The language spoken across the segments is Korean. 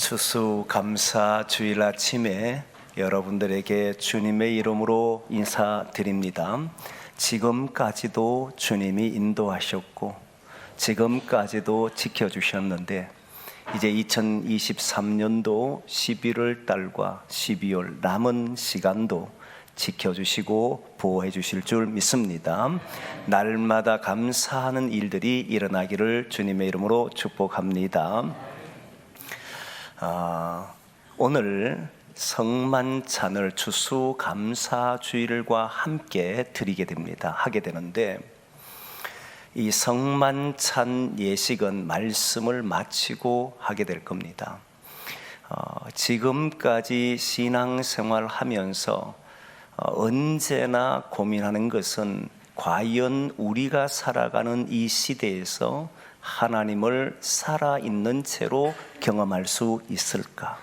추수감사 주일 아침에 여러분들에게 주님의 이름으로 인사드립니다. 지금까지도 주님이 인도하셨고 지금까지도 지켜주셨는데 이제 2023년도 11월 달과 12월 남은 시간도 지켜주시고 보호해 주실 줄 믿습니다. 날마다 감사하는 일들이 일어나기를 주님의 이름으로 축복합니다. 오늘 성만찬을 추수감사주일과 함께 하게 되는데, 이 성만찬 예식은 말씀을 마치고 하게 될 겁니다. 지금까지 신앙생활 하면서 언제나 고민하는 것은 과연 우리가 살아가는 이 시대에서 하나님을 살아있는 채로 경험할 수 있을까?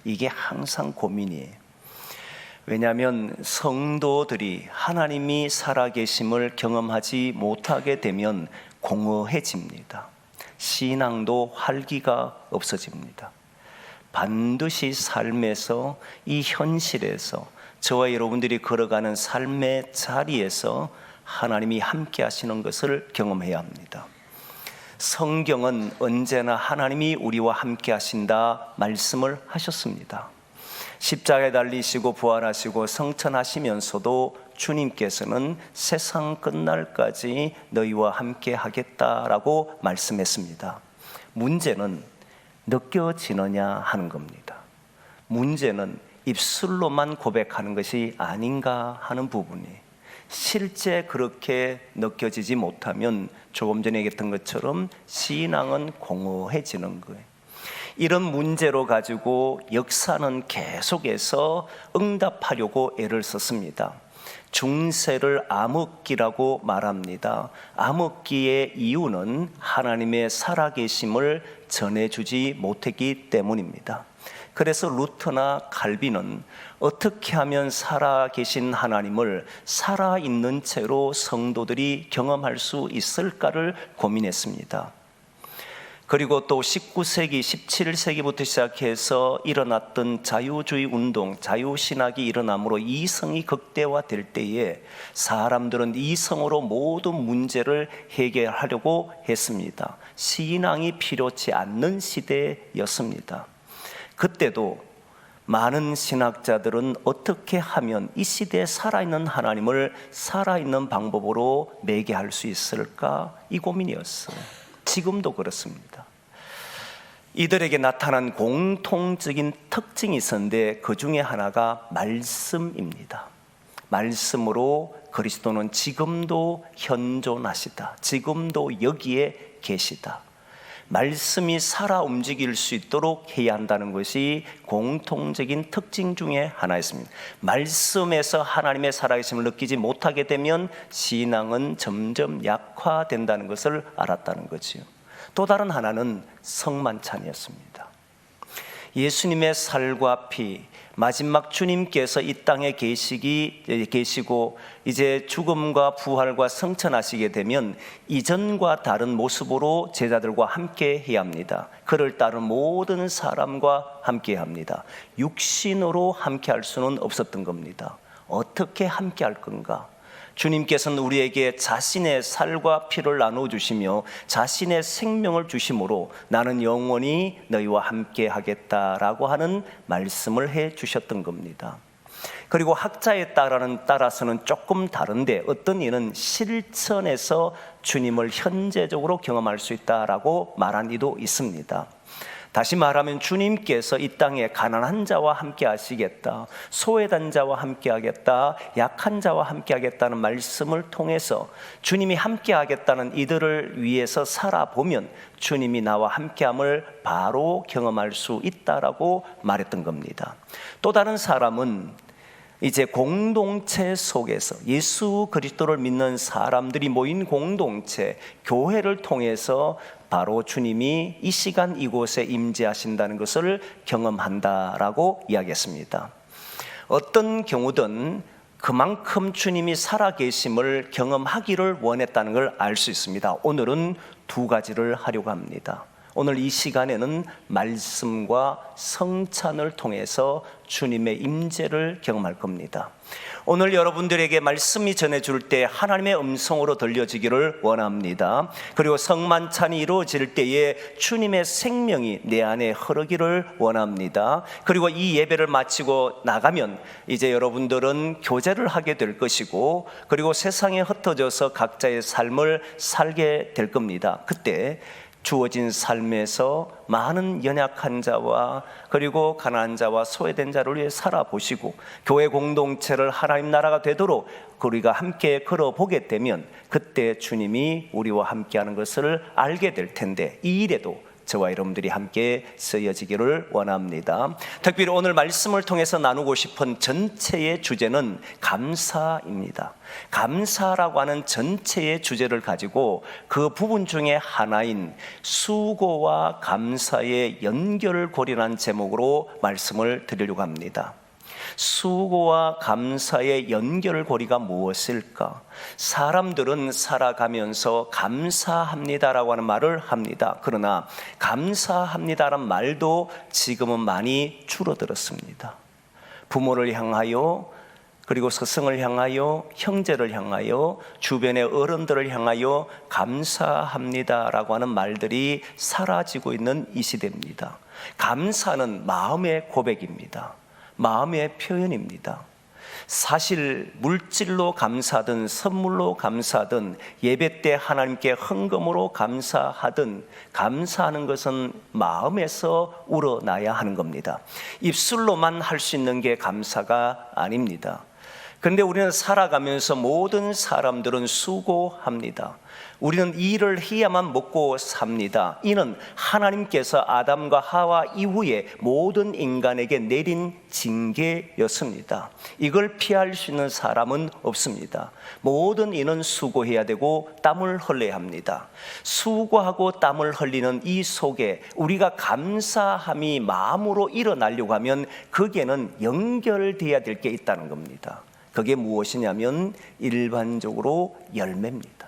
이게 항상 고민이에요. 왜냐하면 성도들이 하나님이 살아계심을 경험하지 못하게 되면 공허해집니다. 신앙도 활기가 없어집니다. 반드시 삶에서, 이 현실에서, 저와 여러분들이 걸어가는 삶의 자리에서 하나님이 함께 하시는 것을 경험해야 합니다. 성경은 언제나 하나님이 우리와 함께 하신다 말씀을 하셨습니다. 십자가에 달리시고 부활하시고 성천하시면서도 주님께서는 세상 끝날까지 너희와 함께 하겠다라고 말씀했습니다. 문제는 느껴지느냐 하는 겁니다. 문제는 입술로만 고백하는 것이 아닌가 하는 부분이, 실제 그렇게 느껴지지 못하면 조금 전에 얘기했던 것처럼 신앙은 공허해지는 거예요. 이런 문제로 가지고 역사는 계속해서 응답하려고 애를 썼습니다. 중세를 암흑기라고 말합니다. 암흑기의 이유는 하나님의 살아계심을 전해주지 못했기 때문입니다. 그래서 루터나 칼빈은 어떻게 하면 살아계신 하나님을 살아있는 채로 성도들이 경험할 수 있을까를 고민했습니다. 그리고 또 19세기, 17세기부터 시작해서 일어났던 자유주의 운동, 자유신학이 일어남으로 이성이 극대화될 때에 사람들은 이성으로 모든 문제를 해결하려고 했습니다. 신앙이 필요치 않는 시대였습니다. 그때도 많은 신학자들은 어떻게 하면 이 시대에 살아있는 하나님을 살아있는 방법으로 매개할 수 있을까? 이 고민이었어요. 지금도 그렇습니다. 이들에게 나타난 공통적인 특징이 있었는데 그 중에 하나가 말씀입니다. 말씀으로 그리스도는 지금도 현존하시다. 지금도 여기에 계시다. 말씀이 살아 움직일 수 있도록 해야 한다는 것이 공통적인 특징 중에 하나였습니다. 말씀에서 하나님의 살아계심을 느끼지 못하게 되면 신앙은 점점 약화된다는 것을 알았다는 거지요. 또 다른 하나는 성만찬이었습니다. 예수님의 살과 피, 마지막 주님께서 이 땅에 계시고 이제 죽음과 부활과 성천하시게 되면 이전과 다른 모습으로 제자들과 함께 해야 합니다. 그를 따른 모든 사람과 함께 합니다. 육신으로 함께 할 수는 없었던 겁니다. 어떻게 함께 할 건가? 주님께서는 우리에게 자신의 살과 피를 나눠주시며 자신의 생명을 주심으로 나는 영원히 너희와 함께 하겠다라고 하는 말씀을 해주셨던 겁니다. 그리고 학자에 따라서는 조금 다른데 어떤 이는 실천에서 주님을 현재적으로 경험할 수 있다라고 말한 이도 있습니다. 다시 말하면 주님께서 이 땅에 가난한 자와 함께 하시겠다, 소외된 자와 함께 하겠다, 약한 자와 함께 하겠다는 말씀을 통해서 주님이 함께 하겠다는 이들을 위해서 살아보면 주님이 나와 함께함을 바로 경험할 수 있다라고 말했던 겁니다. 또 다른 사람은 이제 공동체 속에서 예수 그리스도를 믿는 사람들이 모인 공동체, 교회를 통해서 바로 주님이 이 시간 이곳에 임재하신다는 것을 경험한다라고 이야기했습니다. 어떤 경우든 그만큼 주님이 살아계심을 경험하기를 원했다는 걸 알 수 있습니다. 오늘은 두 가지를 하려고 합니다. 오늘 이 시간에는 말씀과 성찬을 통해서 주님의 임재를 경험할 겁니다. 오늘 여러분들에게 말씀이 전해줄 때 하나님의 음성으로 들려지기를 원합니다. 그리고 성만찬이 이루어질 때에 주님의 생명이 내 안에 흐르기를 원합니다. 그리고 이 예배를 마치고 나가면 이제 여러분들은 교제를 하게 될 것이고, 그리고 세상에 흩어져서 각자의 삶을 살게 될 겁니다. 그때 주어진 삶에서 많은 연약한 자와 그리고 가난한 자와 소외된 자를 위해 살아보시고, 교회 공동체를 하나님 나라가 되도록 우리가 함께 걸어보게 되면 그때 주님이 우리와 함께하는 것을 알게 될 텐데, 이 일에도 저와 여러분들이 함께 쓰여지기를 원합니다. 특별히 오늘 말씀을 통해서 나누고 싶은 전체의 주제는 감사입니다. 감사라고 하는 전체의 주제를 가지고 그 부분 중에 하나인 수고와 감사의 연결고리라는 제목으로 말씀을 드리려고 합니다. 수고와 감사의 연결고리가 무엇일까? 사람들은 살아가면서 감사합니다라고 하는 말을 합니다. 그러나 감사합니다라는 말도 지금은 많이 줄어들었습니다. 부모를 향하여, 그리고 스승을 향하여, 형제를 향하여, 주변의 어른들을 향하여 감사합니다라고 하는 말들이 사라지고 있는 이 시대입니다. 감사는 마음의 고백입니다. 마음의 표현입니다. 사실 물질로 감사하든 선물로 감사하든 예배 때 하나님께 헌금으로 감사하든, 감사하는 것은 마음에서 우러나야 하는 겁니다. 입술로만 할 수 있는 게 감사가 아닙니다. 그런데 우리는 살아가면서 모든 사람들은 수고합니다. 우리는 이 일을 해야만 먹고 삽니다. 이는 하나님께서 아담과 하와 이후에 모든 인간에게 내린 징계였습니다. 이걸 피할 수 있는 사람은 없습니다. 모든 이는 수고해야 되고 땀을 흘려야 합니다. 수고하고 땀을 흘리는 이 속에 우리가 감사함이 마음으로 일어나려고 하면 거기에는 연결되어야 될 게 있다는 겁니다. 그게 무엇이냐면 일반적으로 열매입니다.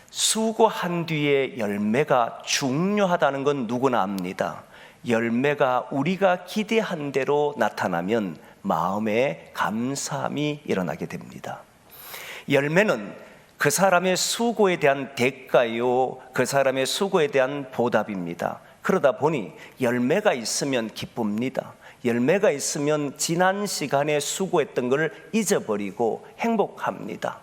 수고한 뒤에 열매가 중요하다는 건 누구나 압니다. 열매가 우리가 기대한 대로 나타나면 마음에 감사함이 일어나게 됩니다. 열매는 그 사람의 수고에 대한 대가요, 그 사람의 수고에 대한 보답입니다. 그러다 보니 열매가 있으면 기쁩니다. 열매가 있으면 지난 시간에 수고했던 것을 잊어버리고 행복합니다.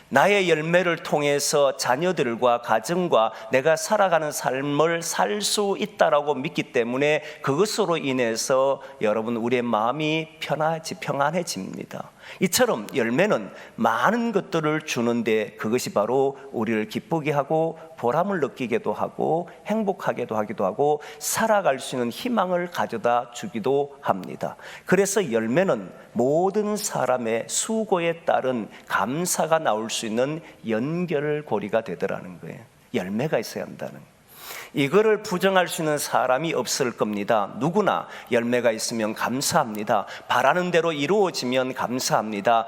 나의 열매를 통해서 자녀들과 가정과 내가 살아가는 삶을 살 수 있다라고 믿기 때문에 그것으로 인해서 여러분 우리의 마음이 평안해집니다. 이처럼 열매는 많은 것들을 주는데 그것이 바로 우리를 기쁘게 하고 보람을 느끼게도 하고 행복하게도 하기도 하고 살아갈 수 있는 희망을 가져다 주기도 합니다. 그래서 열매는 모든 사람의 수고에 따른 감사가 나올 수 있는 연결고리가 되더라는 거예요. 열매가 있어야 한다는 거예요. 이거를 부정할 수 있는 사람이 없을 겁니다. 누구나 열매가 있으면 감사합니다. 바라는 대로 이루어지면 감사합니다.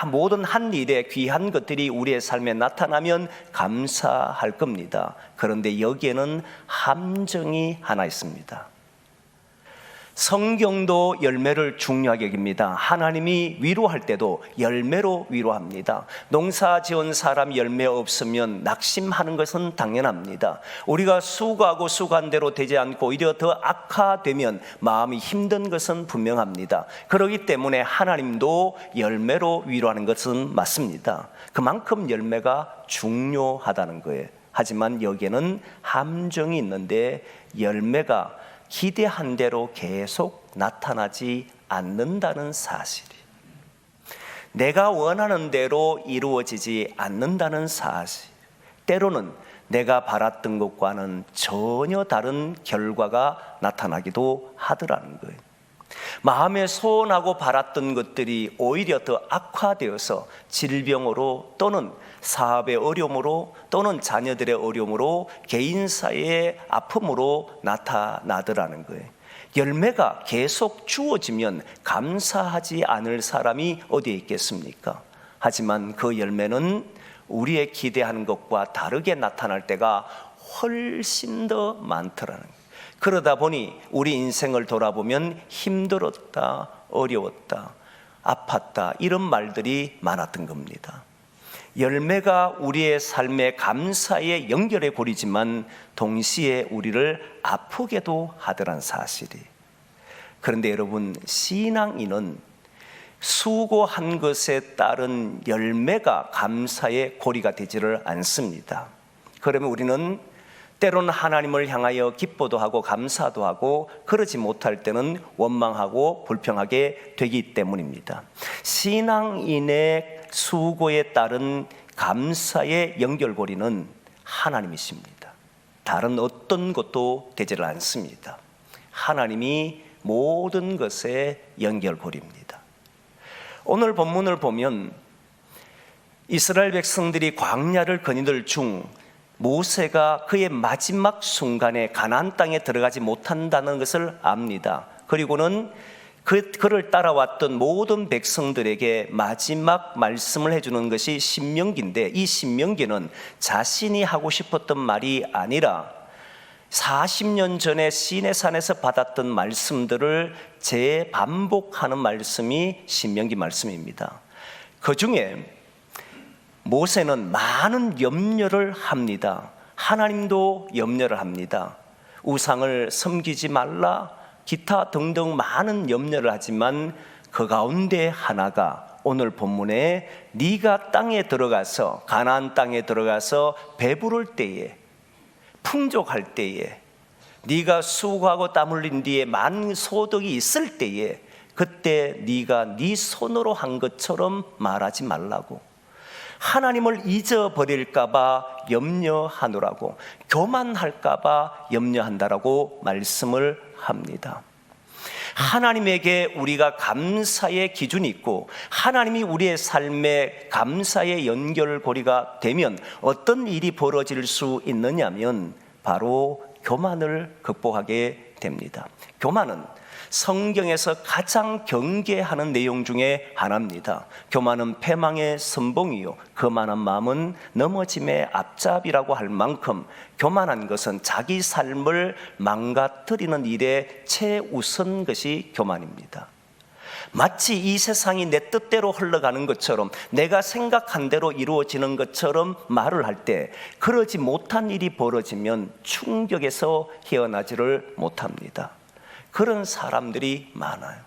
모든 한 일에 귀한 것들이 우리의 삶에 나타나면 감사할 겁니다. 그런데 여기에는 함정이 하나 있습니다. 성경도 열매를 중요하게 여깁니다. 하나님이 위로할 때도 열매로 위로합니다. 농사 지은 사람 열매 없으면 낙심하는 것은 당연합니다. 우리가 수고하고 수고한 대로 되지 않고 오히려 더 악화되면 마음이 힘든 것은 분명합니다. 그렇기 때문에 하나님도 열매로 위로하는 것은 맞습니다. 그만큼 열매가 중요하다는 거예요. 하지만 여기에는 함정이 있는데 열매가 기대한 대로 계속 나타나지 않는다는 사실이, 내가 원하는 대로 이루어지지 않는다는 사실, 때로는 내가 바랐던 것과는 전혀 다른 결과가 나타나기도 하더라는 거예요. 마음에 소원하고 바랐던 것들이 오히려 더 악화되어서 질병으로 또는 사업의 어려움으로 또는 자녀들의 어려움으로 개인사의 아픔으로 나타나더라는 거예요. 열매가 계속 주어지면 감사하지 않을 사람이 어디에 있겠습니까? 하지만 그 열매는 우리의 기대하는 것과 다르게 나타날 때가 훨씬 더 많더라는 거예요. 그러다 보니 우리 인생을 돌아보면 힘들었다, 어려웠다, 아팠다 이런 말들이 많았던 겁니다. 열매가 우리의 삶의 감사의 연결의 고리지만 동시에 우리를 아프게도 하더란 사실이. 그런데 여러분, 신앙인은 수고한 것에 따른 열매가 감사의 고리가 되지를 않습니다. 그러면 우리는 때로는 하나님을 향하여 기뻐도 하고 감사도 하고 그러지 못할 때는 원망하고 불평하게 되기 때문입니다. 신앙인의 수고에 따른 감사의 연결고리는 하나님이십니다. 다른 어떤 것도 되지를 않습니다. 하나님이 모든 것의 연결고리입니다. 오늘 본문을 보면 이스라엘 백성들이 광야를 거니들 중 모세가 그의 마지막 순간에 가나안 땅에 들어가지 못한다는 것을 압니다. 그리고는 그를 따라왔던 모든 백성들에게 마지막 말씀을 해주는 것이 신명기인데, 이 신명기는 자신이 하고 싶었던 말이 아니라 40년 전에 시내산에서 받았던 말씀들을 재반복하는 말씀이 신명기 말씀입니다. 그 중에 모세는 많은 염려를 합니다. 하나님도 염려를 합니다. 우상을 섬기지 말라, 기타 등등 많은 염려를 하지만 그 가운데 하나가 오늘 본문에 네가 땅에 들어가서 가나안 땅에 들어가서 배부를 때에, 풍족할 때에, 네가 수고하고 땀 흘린 뒤에 많은 소득이 있을 때에 그때 네가 네 손으로 한 것처럼 말하지 말라고, 하나님을 잊어버릴까 봐 염려하노라고, 교만할까 봐 염려한다라고 말씀을 합니다. 하나님에게 우리가 감사의 기준이 있고 하나님이 우리의 삶에 감사의 연결고리가 되면 어떤 일이 벌어질 수 있느냐면 바로 교만을 극복하게 됩니다. 교만은 성경에서 가장 경계하는 내용 중에 하나입니다. 교만은 패망의 선봉이요 거만한 마음은 넘어짐의 앞잡이라고 할 만큼 교만한 것은 자기 삶을 망가뜨리는 일에 최우선 것이 교만입니다. 마치 이 세상이 내 뜻대로 흘러가는 것처럼, 내가 생각한 대로 이루어지는 것처럼 말을 할 때 그러지 못한 일이 벌어지면 충격에서 헤어나지를 못합니다. 그런 사람들이 많아요.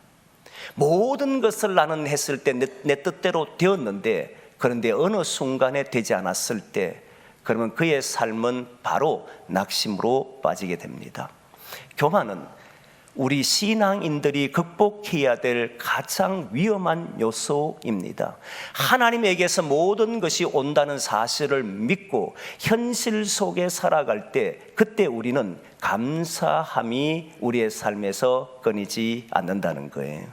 모든 것을 나는 했을 때 내 뜻대로 되었는데, 그런데 어느 순간에 되지 않았을 때 그러면 그의 삶은 바로 낙심으로 빠지게 됩니다. 교만은 우리 신앙인들이 극복해야 될 가장 위험한 요소입니다. 하나님에게서 모든 것이 온다는 사실을 믿고 현실 속에 살아갈 때, 그때 우리는 감사함이 우리의 삶에서 끊이지 않는다는 거예요.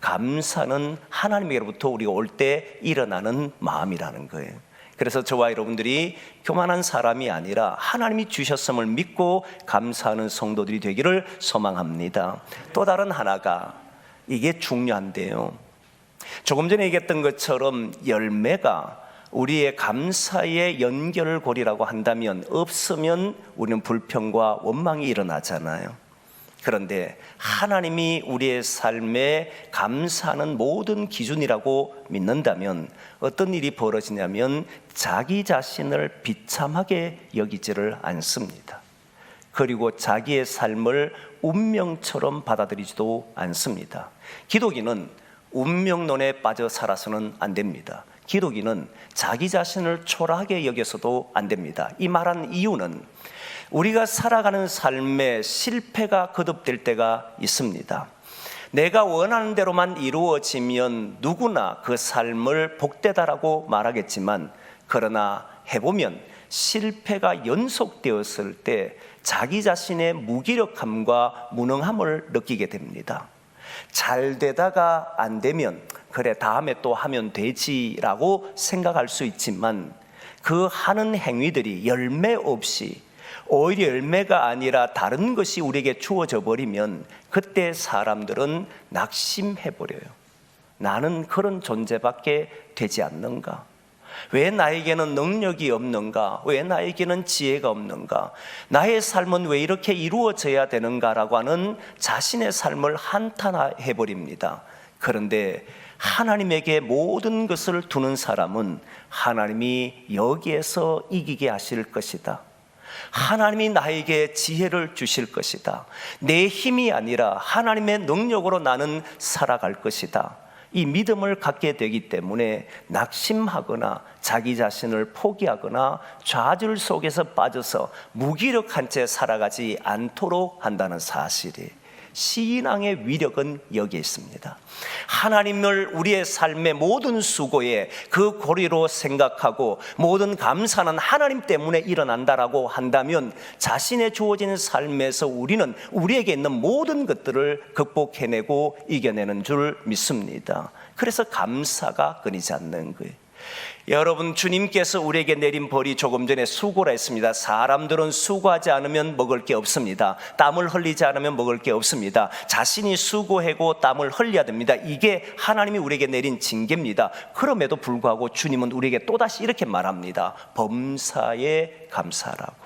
감사는 하나님으로부터 우리가 올 때 일어나는 마음이라는 거예요. 그래서 저와 여러분들이 교만한 사람이 아니라 하나님이 주셨음을 믿고 감사하는 성도들이 되기를 소망합니다. 또 다른 하나가, 이게 중요한데요, 조금 전에 얘기했던 것처럼 열매가 우리의 감사의 연결고리라고 한다면 없으면 우리는 불평과 원망이 일어나잖아요. 그런데 하나님이 우리의 삶에 감사하는 모든 기준이라고 믿는다면 어떤 일이 벌어지냐면 자기 자신을 비참하게 여기지를 않습니다. 그리고 자기의 삶을 운명처럼 받아들이지도 않습니다. 기독인은 운명론에 빠져 살아서는 안 됩니다. 기독인은 자기 자신을 초라하게 여겨서도 안 됩니다. 이 말한 이유는 우리가 살아가는 삶에 실패가 거듭될 때가 있습니다. 내가 원하는 대로만 이루어지면 누구나 그 삶을 복되다라고 말하겠지만, 그러나 해보면 실패가 연속되었을 때 자기 자신의 무기력함과 무능함을 느끼게 됩니다. 잘 되다가 안 되면 그래 다음에 또 하면 되지라고 생각할 수 있지만, 그 하는 행위들이 열매 없이 오히려 열매가 아니라 다른 것이 우리에게 주어져 버리면 그때 사람들은 낙심해 버려요. 나는 그런 존재밖에 되지 않는가? 왜 나에게는 능력이 없는가? 왜 나에게는 지혜가 없는가? 나의 삶은 왜 이렇게 이루어져야 되는가라고 하는 자신의 삶을 한탄해 버립니다. 그런데 하나님에게 모든 것을 두는 사람은 하나님이 여기에서 이기게 하실 것이다. 하나님이 나에게 지혜를 주실 것이다. 내 힘이 아니라 하나님의 능력으로 나는 살아갈 것이다. 이 믿음을 갖게 되기 때문에 낙심하거나 자기 자신을 포기하거나 좌절 속에서 빠져서 무기력한 채 살아가지 않도록 한다는 사실이, 신앙의 위력은 여기에 있습니다. 하나님을 우리의 삶의 모든 수고에 그 고리로 생각하고 모든 감사는 하나님 때문에 일어난다라고 한다면 자신의 주어진 삶에서 우리는 우리에게 있는 모든 것들을 극복해내고 이겨내는 줄 믿습니다. 그래서 감사가 끊이지 않는 거예요. 여러분, 주님께서 우리에게 내린 벌이 조금 전에 수고라 했습니다. 사람들은 수고하지 않으면 먹을 게 없습니다. 땀을 흘리지 않으면 먹을 게 없습니다. 자신이 수고하고 땀을 흘려야 됩니다. 이게 하나님이 우리에게 내린 징계입니다. 그럼에도 불구하고 주님은 우리에게 또다시 이렇게 말합니다. 범사에 감사하라고,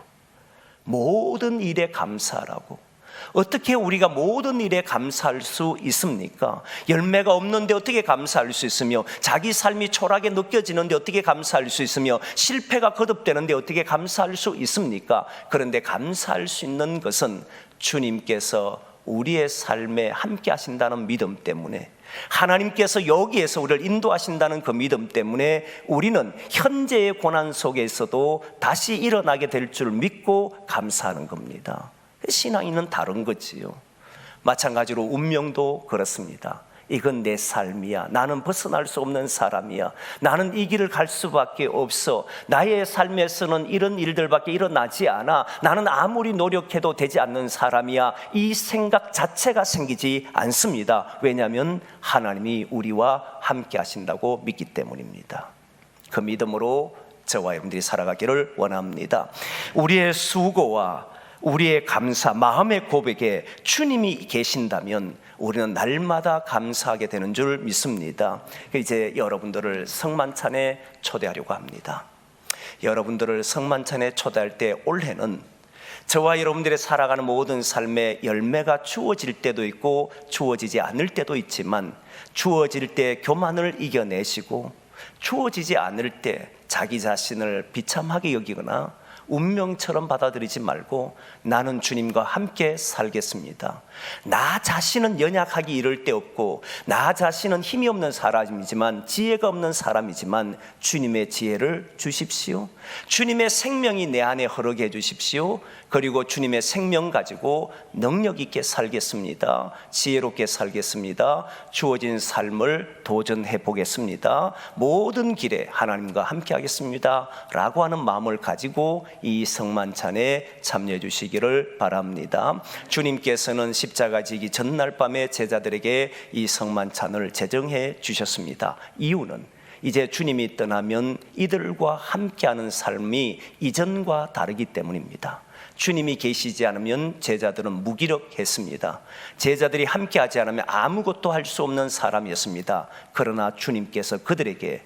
모든 일에 감사하라고. 어떻게 우리가 모든 일에 감사할 수 있습니까? 열매가 없는데 어떻게 감사할 수 있으며, 자기 삶이 초라하게 느껴지는데 어떻게 감사할 수 있으며, 실패가 거듭되는데 어떻게 감사할 수 있습니까? 그런데 감사할 수 있는 것은 주님께서 우리의 삶에 함께 하신다는 믿음 때문에, 하나님께서 여기에서 우리를 인도하신다는 그 믿음 때문에 우리는 현재의 고난 속에서도 다시 일어나게 될 줄 믿고 감사하는 겁니다. 신앙인은 다른 거지요. 마찬가지로 운명도 그렇습니다. 이건 내 삶이야. 나는 벗어날 수 없는 사람이야. 나는 이 길을 갈 수밖에 없어. 나의 삶에서는 이런 일들밖에 일어나지 않아. 나는 아무리 노력해도 되지 않는 사람이야. 이 생각 자체가 생기지 않습니다. 왜냐하면 하나님이 우리와 함께 하신다고 믿기 때문입니다. 그 믿음으로 저와 여러분들이 살아가기를 원합니다. 우리의 수고와 우리의 감사, 마음의 고백에 주님이 계신다면 우리는 날마다 감사하게 되는 줄 믿습니다. 이제 여러분들을 성만찬에 초대하려고 합니다. 여러분들을 성만찬에 초대할 때 올해는 저와 여러분들의 살아가는 모든 삶의 열매가 주어질 때도 있고 주어지지 않을 때도 있지만, 주어질 때 교만을 이겨내시고 주어지지 않을 때 자기 자신을 비참하게 여기거나 운명처럼 받아들이지 말고, 나는 주님과 함께 살겠습니다. 나 자신은 연약하기 이를 데 없고, 나 자신은 힘이 없는 사람이지만, 지혜가 없는 사람이지만 주님의 지혜를 주십시오. 주님의 생명이 내 안에 흐르게 해주십시오. 그리고 주님의 생명 가지고 능력 있게 살겠습니다. 지혜롭게 살겠습니다. 주어진 삶을 도전해 보겠습니다. 모든 길에 하나님과 함께 하겠습니다 라고 하는 마음을 가지고 이 성만찬에 참여해 주시기를 바랍니다. 주님께서는 십자가 지기 전날 밤에 제자들에게 이 성만찬을 제정해 주셨습니다. 이유는 이제 주님이 떠나면 이들과 함께하는 삶이 이전과 다르기 때문입니다. 주님이 계시지 않으면 제자들은 무기력했습니다. 제자들이 함께하지 않으면 아무것도 할 수 없는 사람이었습니다. 그러나 주님께서 그들에게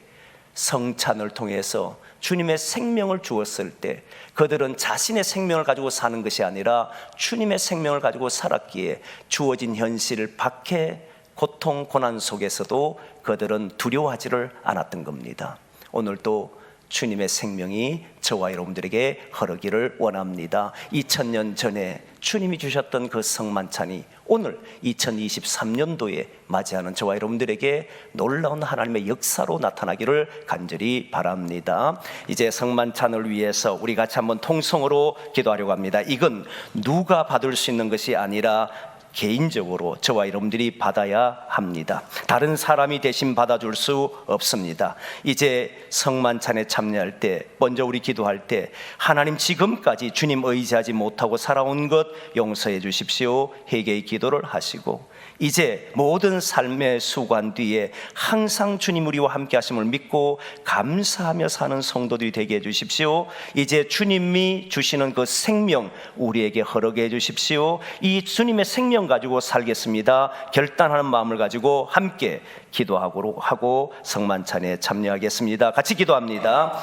성찬을 통해서 주님의 생명을 주었을 때 그들은 자신의 생명을 가지고 사는 것이 아니라 주님의 생명을 가지고 살았기에 주어진 현실 밖에 고통, 고난 속에서도 그들은 두려워하지를 않았던 겁니다. 오늘도 주님의 생명이 저와 여러분들에게 흐르기를 원합니다. 2000년 전에 주님이 주셨던 그 성만찬이 오늘 2023년도에 맞이하는 저와 여러분들에게 놀라운 하나님의 역사로 나타나기를 간절히 바랍니다. 이제 성만찬을 위해서 우리 같이 한번 통성으로 기도하려고 합니다. 이건 누가 받을 수 있는 것이 아니라 개인적으로 저와 여러분들이 받아야 합니다. 다른 사람이 대신 받아줄 수 없습니다. 이제 성만찬에 참여할 때, 먼저 우리 기도할 때, 하나님 지금까지 주님 의지하지 못하고 살아온 것 용서해 주십시오. 회개의 기도를 하시고, 이제 모든 삶의 수고한 뒤에 항상 주님 우리와 함께 하심을 믿고 감사하며 사는 성도들이 되게 해주십시오. 이제 주님이 주시는 그 생명 우리에게 흐르게 해주십시오. 이 주님의 생명 생명 가지고 살겠습니다. 결단하는 마음을 가지고 함께 기도하고 성만찬에 참여하겠습니다. 같이 기도합니다.